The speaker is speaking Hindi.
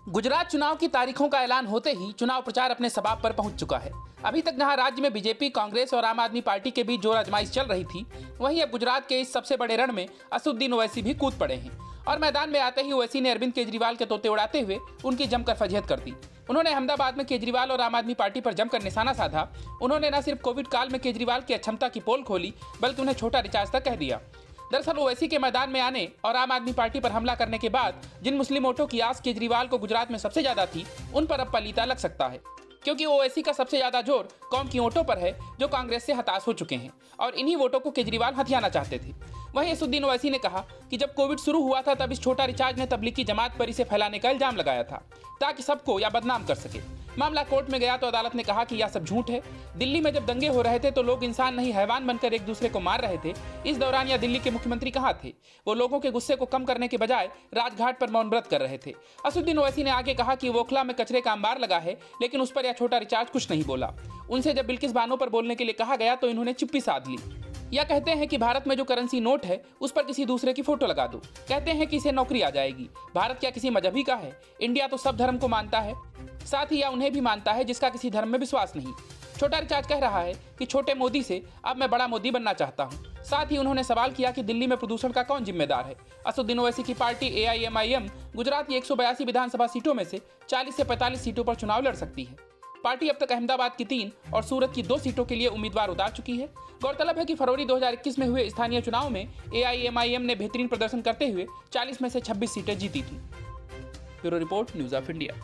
गुजरात चुनाव की तारीखों का ऐलान होते ही चुनाव प्रचार अपने सबाब पर पहुंच चुका है। अभी तक जहां राज्य में बीजेपी, कांग्रेस और आम आदमी पार्टी के बीच जोर आजमाइश चल रही थी, वहीं अब गुजरात के इस सबसे बड़े रण में असदुद्दीन ओवैसी भी कूद पड़े हैं और मैदान में आते ही ओवैसी ने अरविंद केजरीवाल के तोते उड़ाते हुए उनकी जमकर फजीहत कर दी। उन्होंने अहमदाबाद में केजरीवाल और आम आदमी पार्टी पर जमकर निशाना साधा। उन्होंने न सिर्फ कोविड काल में केजरीवाल की अक्षमता की पोल खोली, बल्कि उन्हें छोटा रिचार्ज तक कह दिया। दरअसल ओवैसी के मैदान में आने और आम आदमी पार्टी पर हमला करने के बाद जिन मुस्लिम वोटों की आस केजरीवाल को गुजरात में सबसे ज्यादा थी, उन पर अब पलीता लग सकता है, क्योंकि ओवैसी का सबसे ज्यादा जोर कौम की वोटों पर है जो कांग्रेस से हताश हो चुके हैं और इन्हीं वोटों को केजरीवाल हथियाना चाहते थे। वहीं असदुद्दीन ओवैसी ने कहा कि जब कोविड शुरू हुआ था तब इस छोटा रिचार्ज ने तबलीगी जमात पर इसे फैलाने का इल्जाम लगाया था ताकि सबको या बदनाम कर सके। मामला कोर्ट में गया तो अदालत ने कहा कि यह सब झूठ है। दिल्ली में जब दंगे हो रहे थे तो लोग इंसान नहीं हैवान बनकर एक दूसरे को मार रहे थे। इस दौरान यह दिल्ली के मुख्यमंत्री कहाँ थे? वो लोगों के गुस्से को कम करने के बजाय राजघाट पर मौन व्रत कर रहे थे। असदुद्दीन ओवैसी ने आगे कहा कि वोखला में कचरे का अंबार लगा है, लेकिन उस पर यह छोटा रिचार्ज कुछ नहीं बोला। उनसे जब बिल्किस बानो पर बोलने के लिए कहा गया तो इन्होंने चुप्पी साध ली। यह कहते हैं कि भारत में जो करेंसी नोट है उस पर किसी दूसरे की फोटो लगा दो। कहते हैं कि इससे नौकरी आ जाएगी। भारत क्या किसी मजहबी का है? इंडिया तो सब धर्म को मानता है, साथ ही यह उन्हें भी मानता है जिसका किसी धर्म में विश्वास नहीं। छोटा रिचार्ज कह रहा है कि छोटे मोदी से अब मैं बड़ा मोदी बनना चाहता हूं। साथ ही उन्होंने सवाल किया कि दिल्ली में प्रदूषण का कौन जिम्मेदार है। असदुद्दीन ओवैसी की पार्टी AIMIM गुजरात की 182 विधानसभा सीटों में से 40 से 45 सीटों पर चुनाव लड़ सकती है। पार्टी अब तक अहमदाबाद की 3 और सूरत की 2 सीटों के लिए उम्मीदवार उतार चुकी है। गौरतलब है कि फरवरी 2021 में हुए स्थानीय चुनाव में AIMIM ने बेहतरीन प्रदर्शन करते हुए 40 में से 26 सीटें जीती थी। Bureau report, news of India.